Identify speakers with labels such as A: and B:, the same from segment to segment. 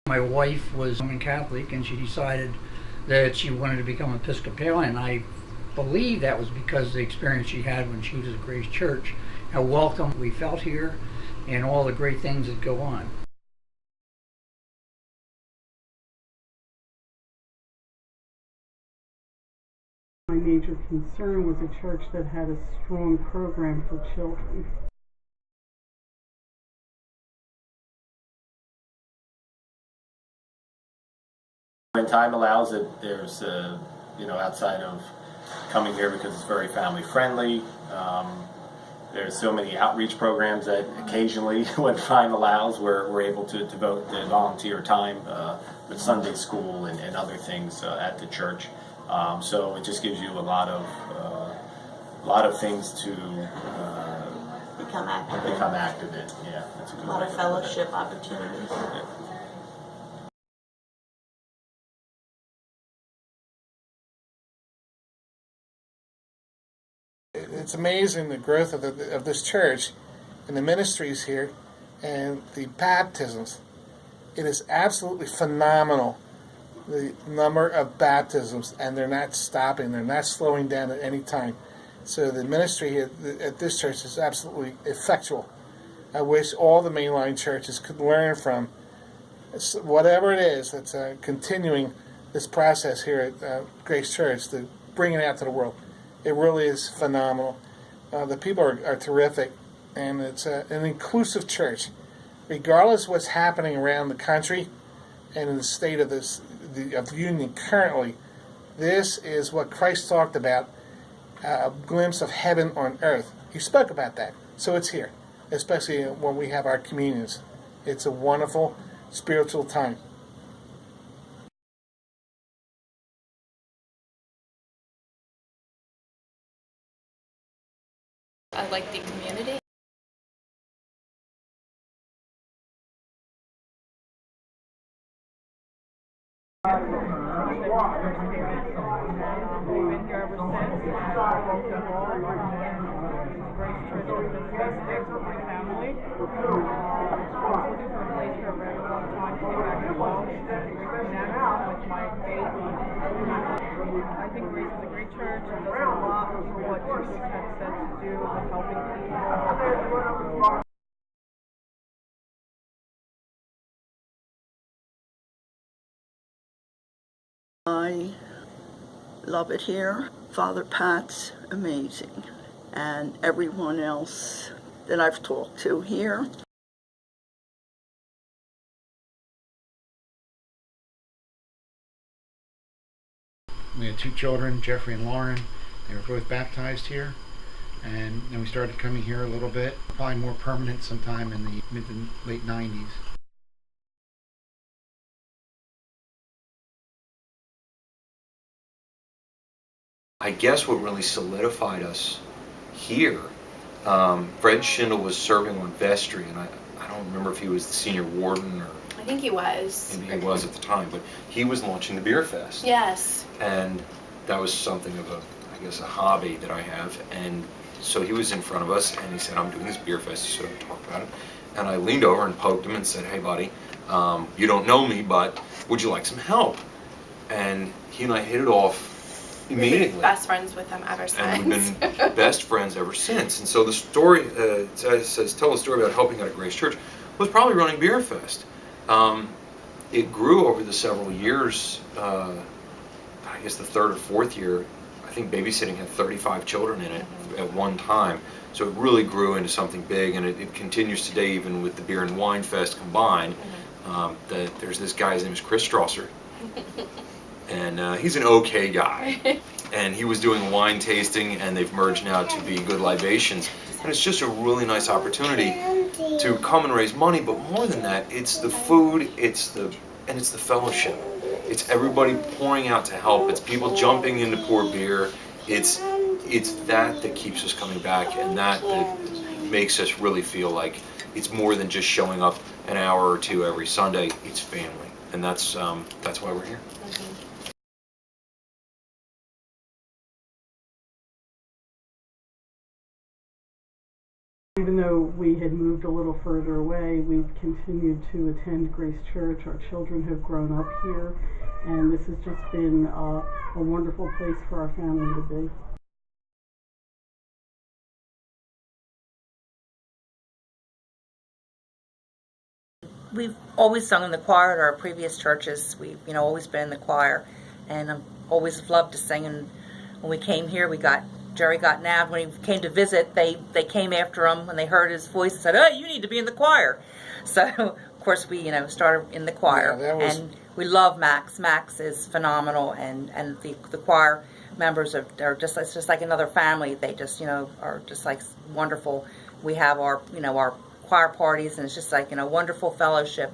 A: My wife was Roman Catholic, and she decided that she wanted to become Episcopalian. I believe that was because of the experience she had when she was at Grace Church, how welcome we felt here, and all the great things that go on.
B: My major concern was a church that had a strong program for children.
C: When time allows it, there's, outside of coming here because it's very family friendly, there's so many outreach programs that occasionally, when time allows, we're able to devote the volunteer time with Sunday school and other things at the church. So it just gives you a lot of things to
D: become active in.
C: Yeah, that's a good
D: lot
C: way
D: of
C: to
D: fellowship
C: put it.
D: opportunities.
C: Yeah.
E: It's amazing the growth of this church and the ministries here and the baptisms. It is absolutely phenomenal, the number of baptisms, and they're not stopping. They're not slowing down at any time. So the ministry here at this church is absolutely effectual. I wish all the mainline churches could learn from whatever it is that's continuing this process here at Grace Church to bring it out to the world. It really is phenomenal. The people are terrific, and it's an inclusive church. Regardless of what's happening around the country and in the state of the union currently, this is what Christ talked about, a glimpse of heaven on earth. He spoke about that, so it's here, especially when we have our communions. It's a wonderful spiritual time.
F: I like the community.
G: We've been here ever since. Grace Church has been fantastic for my family. Looking for a place for a very long time to get back involved and reconnect with my faith. I think Grace is a great church and does a lot for what Jesus had said to do with helping people.
D: I love it here. Father Pat's amazing, and everyone else that I've talked to here.
A: We had two children, Jeffrey and Lauren. They were both baptized here, and then we started coming here a little bit, probably more permanent sometime in the mid to late 90s.
H: I guess what really solidified us here, Fred Schindel was serving on vestry, and I don't remember if he was the senior warden or
F: I think he was.
H: maybe he was at the time, but he was launching the beer fest.
F: Yes.
H: And that was something of a hobby that I have. And so he was in front of us, and he said, "I'm doing this beer fest." He sort of talked about it, and I leaned over and poked him and said, "Hey, buddy, you don't know me, but would you like some help?" And he and I hit it off immediately.
F: We've been best friends with him ever since.
H: And we've been best friends ever since. And so the story, says, tell a story about helping out at Grace Church, was probably running Beer Fest. It grew over the several years. I guess the third or fourth year, I think babysitting had 35 children in it at one time. So it really grew into something big, and it continues today, even with the Beer and Wine Fest combined. That there's this guy, his name is Chris Strasser. And he's an okay guy, and he was doing wine tasting, and they've merged now to be Good Libations, and it's just a really nice opportunity to come and raise money. But more than that, it's the food, it's the fellowship. It's everybody pouring out to help. It's people jumping in to pour beer. It's that keeps us coming back, and that makes us really feel like it's more than just showing up an hour or two every Sunday. It's family, and that's why we're here.
B: Even though we had moved a little further away, we've continued to attend Grace Church. Our children have grown up here, and this has just been a wonderful place for our family to be.
I: We've always sung in the choir at our previous churches. We've, always been in the choir, and always loved to sing. And when we came here, Jerry got nabbed. When he came to visit, they came after him when they heard his voice and said, "Oh, you need to be in the choir." So of course we, started in the choir, and we love Max. Max is phenomenal, and the choir members are just, it's just like another family. They just, are just like wonderful. We have our, our choir parties, and it's just like, wonderful fellowship,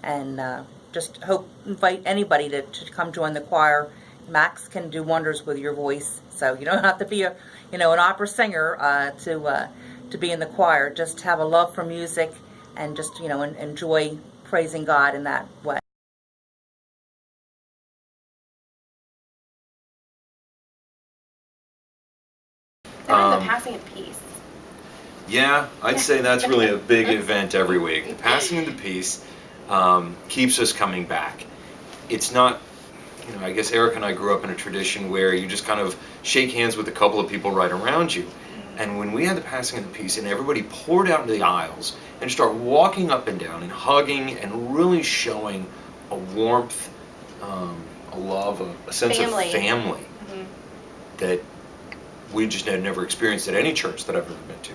I: and just invite anybody to come join the choir. Max can do wonders with your voice, so you don't have to be an opera singer to be in the choir. Just have a love for music, and just enjoy praising God in that way.
F: During the passing of peace.
H: Yeah, I'd say that's really a big event every week. The passing of the peace keeps us coming back. It's not, I guess Eric and I grew up in a tradition where you just kind of shake hands with a couple of people right around you. And when we had the passing of the peace and everybody poured out into the aisles and start walking up and down and hugging and really showing a warmth, a love, a sense of family that we just had never experienced at any church that I've ever been to.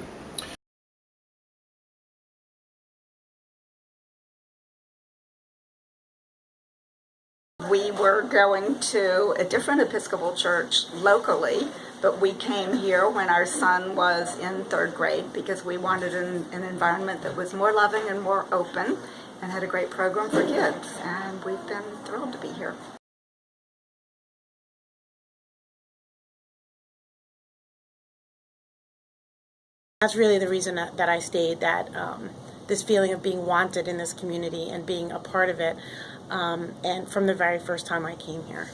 J: We were going to a different Episcopal church locally, but we came here when our son was in 3rd grade because we wanted an environment that was more loving and more open and had a great program for kids, and we've been thrilled to be here.
K: That's really the reason that I stayed, that this feeling of being wanted in this community and being a part of it, and from the very first time I came here.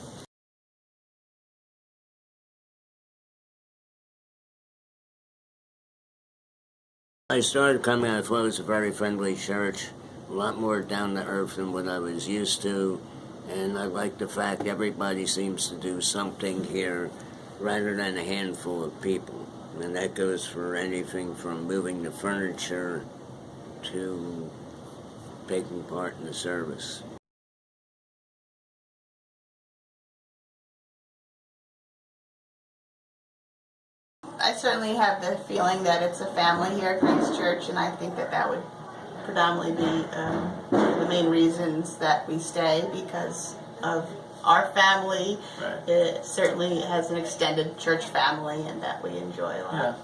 L: I started coming, I thought it was a very friendly church, a lot more down to earth than what I was used to, and I like the fact everybody seems to do something here rather than a handful of people. And that goes for anything from moving the furniture to taking part in the service.
D: I certainly have the feeling that it's a family here at Grace Church, and I think that would predominantly be the main reasons that we stay, because of our family. Right. It certainly has an extended church family, and that we enjoy a lot. Yeah.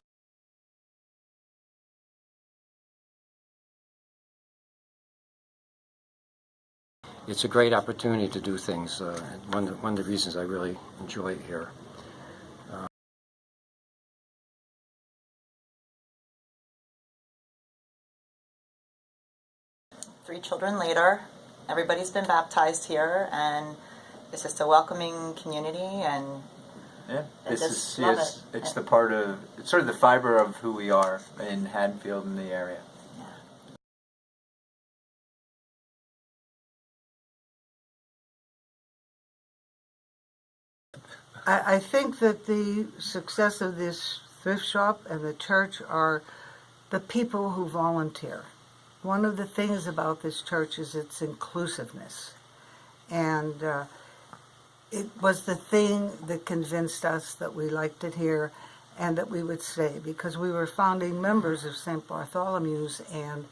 M: It's a great opportunity to do things. One of the reasons I really enjoy it here.
N: 3 children later, everybody's been baptized here, and it's just a welcoming community, and
O: it's the part of, it's sort of the fiber of who we are in Haddonfield and the area.
P: I think that the success of this thrift shop and the church are the people who volunteer. One of the things about this church is its inclusiveness, and it was the thing that convinced us that we liked it here and that we would stay, because we were founding members of St. Bartholomew's, and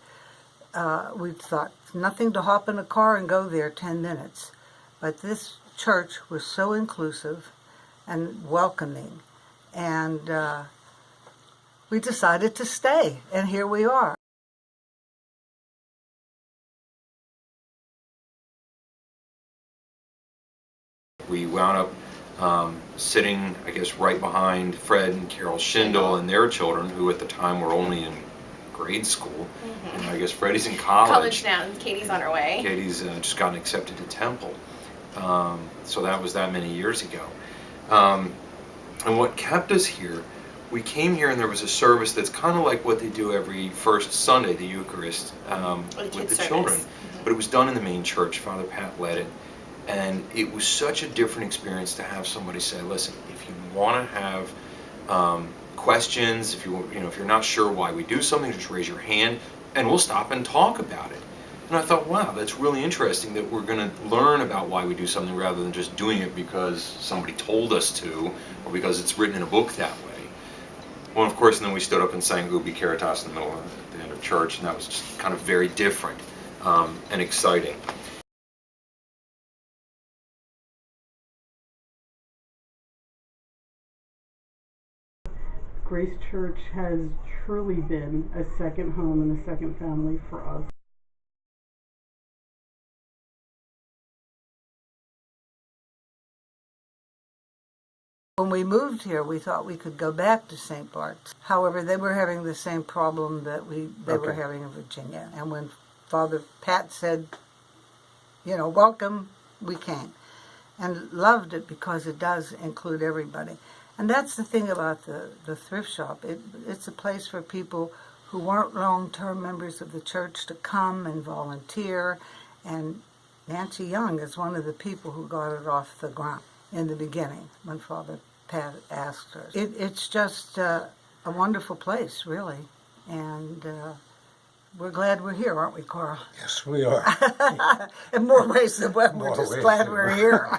P: we thought nothing to hop in a car and go there 10 minutes. But this church was so inclusive and welcoming, and we decided to stay, and here we are.
H: We wound up sitting, I guess, right behind Fred and Carol Schindel and their children, who at the time were only in grade school. And I guess Freddie's in college.
F: College now, and Katie's on her way.
H: Katie's just gotten accepted to Temple. So that was that many years ago. And what kept us here we came here and there was a service that's kind of like what they do every first Sunday, the Eucharist, with the children.
F: Mm-hmm.
H: But it was done in the main church. Father Pat led it. And it was such a different experience to have somebody say, listen, if you want to have questions, if you're not sure why we do something, just raise your hand and we'll stop and talk about it. And I thought, wow, that's really interesting that we're going to learn about why we do something rather than just doing it because somebody told us to or because it's written in a book that way. Well, of course, and then we stood up and sang Ubi Caritas in the middle of the end of church, and that was just kind of very different and exciting.
B: Grace Church has truly been a second home and a second family for us.
P: When we moved here, we thought we could go back to St. Bart's. However, they were having the same problem that they were having in Virginia. And when Father Pat said, welcome, we came. And loved it because it does include everybody. And that's the thing about the thrift shop. It's a place for people who weren't long-term members of the church to come and volunteer. And Nancy Young is one of the people who got it off the ground in the beginning when Father Pat asked her. It's just a wonderful place, really. And we're glad we're here, aren't we, Carl?
Q: Yes, we are.
P: In more ways than one. We're just glad we're here.